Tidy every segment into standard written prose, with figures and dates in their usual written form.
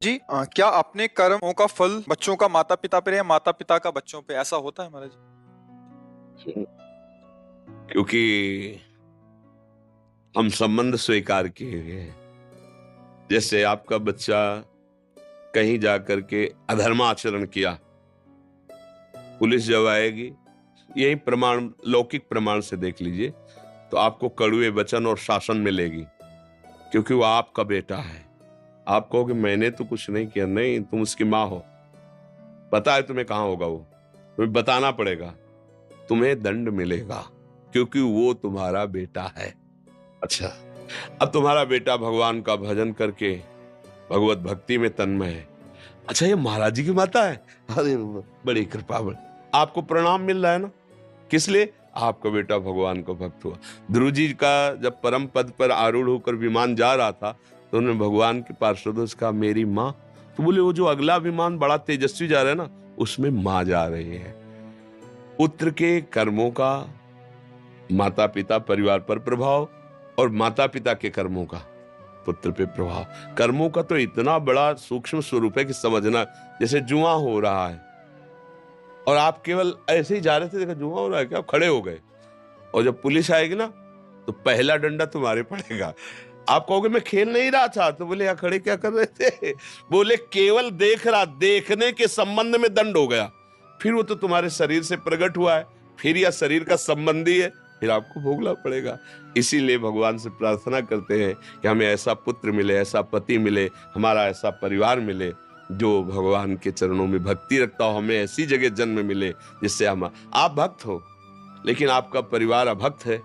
जी क्या अपने कर्मों का फल बच्चों का माता पिता पे या माता पिता का बच्चों पे, ऐसा होता है महाराज? क्योंकि हम संबंध स्वीकार किए हुए हैं। जैसे आपका बच्चा कहीं जाकर के अधर्म आचरण किया, पुलिस जब आएगी, यही प्रमाण लौकिक प्रमाण से देख लीजिए, तो आपको कड़वे वचन और शासन मिलेगी, क्योंकि वो आपका बेटा है। आप कहोगे मैंने तो कुछ नहीं किया। नहीं, तुम उसकी माँ हो, पता है तुम्हें कहाँ होगा वो, तुम्हें बताना पड़ेगा, तुम्हें दंड मिलेगा, क्योंकि वो तुम्हारा बेटा है। अच्छा, अब तुम्हारा बेटा भगवान का भजन करके भगवत भक्ति में तन्मय है। अच्छा, ये महाराज जी की माता है, अरे बड़ी कृपा, बड़ी आपको प्रणाम मिल रहा है ना, किस लिए? आपका बेटा भगवान का भक्त हुआ। ध्रुव जी का जब परम पद पर आरूढ़ होकर विमान जा रहा था, तो उन्होंने भगवान के पार्षदों से कहा मेरी माँ। तो बोले वो जो अगला विमान बड़ा तेजस्वी जा रहा है ना, उसमें माँ जा रही है। पुत्र के कर्मों का माता पिता परिवार पर प्रभाव, और माता पिता के कर्मों का पुत्र पे प्रभाव। कर्मों का तो इतना बड़ा सूक्ष्म स्वरूप है कि समझना, जैसे जुआ हो रहा है और आप केवल ऐसे ही जा रहे थे, देखा जुआ हो रहा है क्या, आप खड़े हो गए, और जब पुलिस आएगी ना, तो पहला डंडा तुम्हारे पड़ेगा। आप कहोगे मैं खेल नहीं रहा था, तो बोले यहाँ खड़े क्या कर रहे थे? बोले केवल देख रहा, देखने के संबंध में दंड हो गया, फिर वो तो तुम्हारे शरीर से प्रकट हुआ है, फिर यह शरीर का संबंधी है, फिर आपको भोगना पड़ेगा। इसीलिए भगवान से प्रार्थना करते हैं कि हमें ऐसा पुत्र मिले, ऐसा पति मिले, हमारा ऐसा परिवार मिले जो भगवान के चरणों में भक्ति रखता हो, हमें ऐसी जगह जन्म मिले जिससे हम, आप भक्त हो लेकिन आपका परिवार अभक्त है,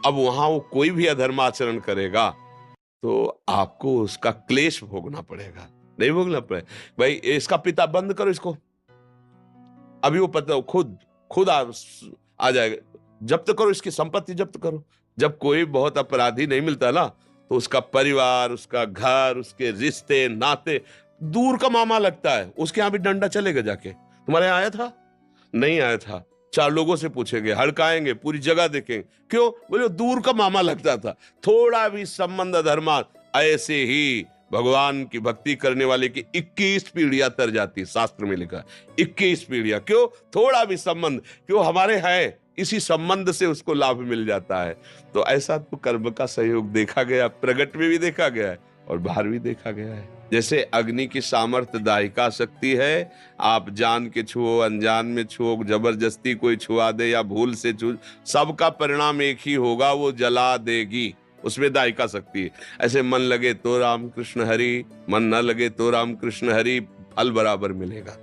अब वहां वो कोई भी अधर्म आचरण करेगा तो आपको उसका क्लेश भोगना पड़ेगा, नहीं भोगना पड़े। भाई इसका पिता बंद करो इसको, अभी वो पता खुद खुद आ जाएगा, जब्त करो इसकी संपत्ति, जब्त करो। जब कोई बहुत अपराधी नहीं मिलता ना, तो उसका परिवार, उसका घर, उसके रिश्ते नाते दूर का मामा लगता है, उसके यहां भी डंडा चलेगा जाके। तुम्हारे यहाँ आया था? नहीं आया था। चार लोगों से पूछेंगे, हड़काएंगे, पूरी जगह देखेंगे, क्यों? बोले दूर का मामा लगता था। थोड़ा भी संबंध धर्मा, ऐसे ही भगवान की भक्ति करने वाले की 21 पीढ़ियां तर जाती, शास्त्र में लिखा 21 पीढ़ियां। क्यों? थोड़ा भी संबंध, क्यों? हमारे है, इसी संबंध से उसको लाभ मिल जाता है। तो ऐसा तो कर्म का सहयोग देखा गया, प्रगट में भी देखा गया है और बाहर भी देखा गया है। जैसे अग्नि की सामर्थ्य दाहिका शक्ति है, आप जान के छुओ, अनजान में छुओ, जबरदस्ती कोई छुआ दे या भूल से छू, सबका परिणाम एक ही होगा, वो जला देगी, उसमें दाहिका शक्ति है। ऐसे मन लगे तो राम कृष्ण हरि, मन न लगे तो राम कृष्ण हरि, फल बराबर मिलेगा।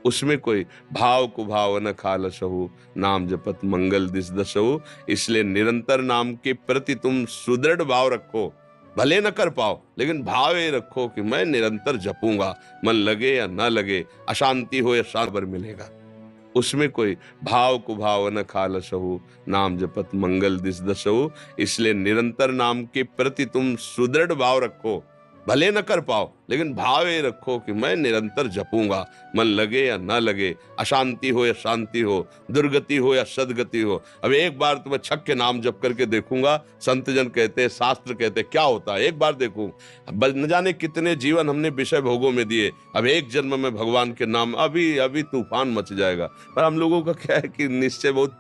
उसमें कोई भाव को भाव न खालसहु, नाम जपत मंगल दिस दसहु। इसलिए निरंतर नाम के प्रति तुम सुदृढ़ भाव रखो, भले न कर पाओ लेकिन भाव ये रखो कि मैं निरंतर जपूंगा, मन लगे या ना लगे, अशांति हो या शांति पर मिलेगा। उसमें कोई भाव को भाव न खालसहु, नाम जपत मंगल दिस दसहु। इसलिए निरंतर नाम के प्रति तुम सुदृढ़ भाव रखो, भले न कर पाओ लेकिन भाव ये रखो कि मैं निरंतर जपूंगा, मन लगे या ना लगे, अशांति हो या शांति हो, दुर्गति हो या सदगति हो। अब एक बार तो मैं छक के नाम जप करके देखूंगा, संत जन कहते हैं, शास्त्र कहते हैं, क्या होता है एक बार देखूं। न जाने कितने जीवन हमने विषय भोगों में दिए, अब एक जन्म में भगवान के नाम, अभी अभी तूफान मच जाएगा। पर हम लोगों का क्या है कि निश्चय बहुत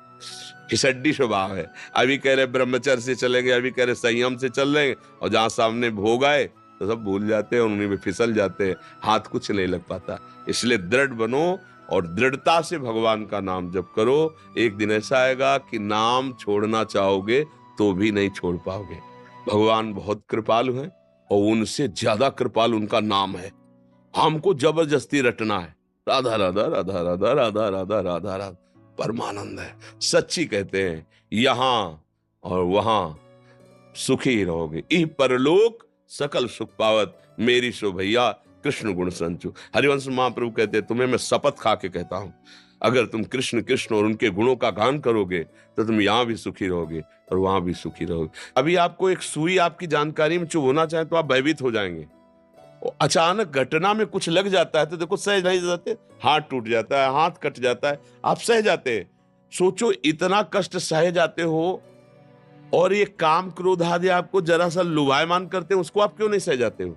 फिसड्डी स्वभाव है। अभी कह रहे ब्रह्मचर्य से चलेंगे, अभी कह रहे संयम से चल रहे हैं, और जहां सामने भोग आए तो सब भूल जाते हैं, उन्हीं में फिसल जाते हैं, हाथ कुछ नहीं लग पाता। इसलिए दृढ़ बनो और दृढ़ता से भगवान का नाम जप करो। एक दिन ऐसा आएगा कि नाम छोड़ना चाहोगे तो भी नहीं छोड़ पाओगे। भगवान बहुत कृपालु हैं और उनसे ज्यादा कृपालु उनका नाम है। हमको जबरदस्ती रटना है, राधा राधा राधा राधा राधा राधा राधा राधा, परमानंद है। सच्ची कहते हैं, यहां और वहां सुखी रहोगे, इह परलोक सकल सुख पावत, मेरी सो भैया कृष्ण गुण संचु। हरिवंश महाप्रभु कहते हैं, तुम्हें मैं शपथ खा के कहता हूं, अगर तुम कृष्ण कृष्ण और उनके गुणों का गान करोगे तो तुम यहां भी सुखी रहोगे और वहां भी सुखी रहोगे। अभी आपको एक सुई आपकी जानकारी में चुभ होना चाहे तो आप भयभीत हो जाएंगे। अचानक घटना में कुछ लग जाता है तो देखो सह नहीं जाते, हाथ टूट जाता है, हाथ कट जाता है, आप सह जाते हैं। सोचो इतना कष्ट सह जाते हो, और ये काम क्रोध आदि आपको जरा सा लुभायमान करते हैं, उसको आप क्यों नहीं सह जाते हो?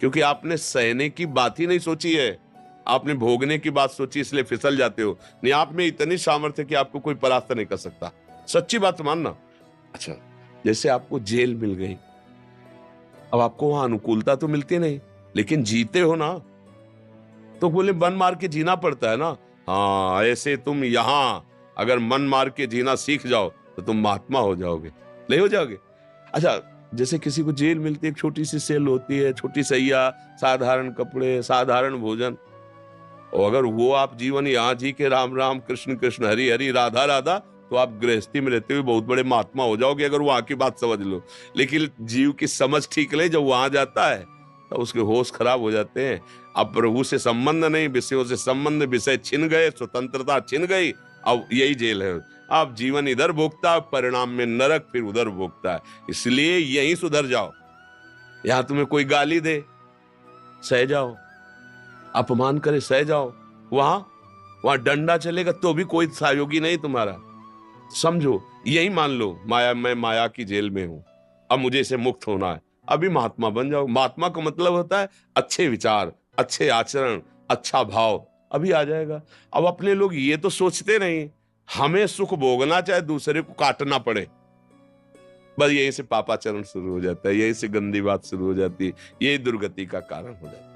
क्योंकि आपने सहने की बात ही नहीं सोची है, आपने भोगने की बात सोची, इसलिए फिसल जाते हो। नहीं, आप में इतनी सामर्थ्य कि आपको कोई परास्त नहीं कर सकता। सच्ची बात मानना। अच्छा, जैसे आपको जेल मिल गई, अब आपको वहां अनुकूलता तो मिलती नहीं, लेकिन जीते हो ना, तो बोले मन मार के जीना पड़ता है ना। हाँ, ऐसे तुम यहां अगर मन मार के जीना सीख जाओ तो तुम महात्मा हो जाओगे, नहीं हो जाओगे? अच्छा, जैसे किसी को जेल मिलती है, एक छोटी सी सेल होती है, छोटी सैया, साधारण कपड़े, साधारण भोजन, और अगर वो आप जीवन यहां जी के राम राम कृष्ण कृष्ण हरि हरि राधा राधा, तो आप गृहस्थी में रहते हुए बहुत बड़े महात्मा हो जाओगे, अगर वहां की बात समझ लो। लेकिन जीव की समझ ठीक नहीं, जब वहां जाता है तो उसके होश खराब हो जाते हैं। अब प्रभु से संबंध नहीं, विषयों से संबंध, विषय छिन गए, स्वतंत्रता छिन गई, अब यही जेल है। आप जीवन इधर भोगता, परिणाम में नरक, फिर उधर भोगता है। इसलिए यहीं सुधर जाओ। यहां तुम्हें कोई गाली दे, सह जाओ, अपमान करे, सह जाओ। वहां वहां डंडा चलेगा तो भी कोई सहयोगी नहीं तुम्हारा। समझो, यही मान लो माया, मैं माया की जेल में हूं, अब मुझे इसे मुक्त होना है, अभी महात्मा बन जाओ। महात्मा का मतलब होता है अच्छे विचार, अच्छे आचरण, अच्छा भाव, अभी आ जाएगा। अब अपने लोग ये तो सोचते नहीं, हमें सुख भोगना चाहे दूसरे को काटना पड़े, बस यहीं से पापाचरण शुरू हो जाता है, यहीं से गंदी बात शुरू हो जाती है, यही दुर्गति का कारण हो जाता है।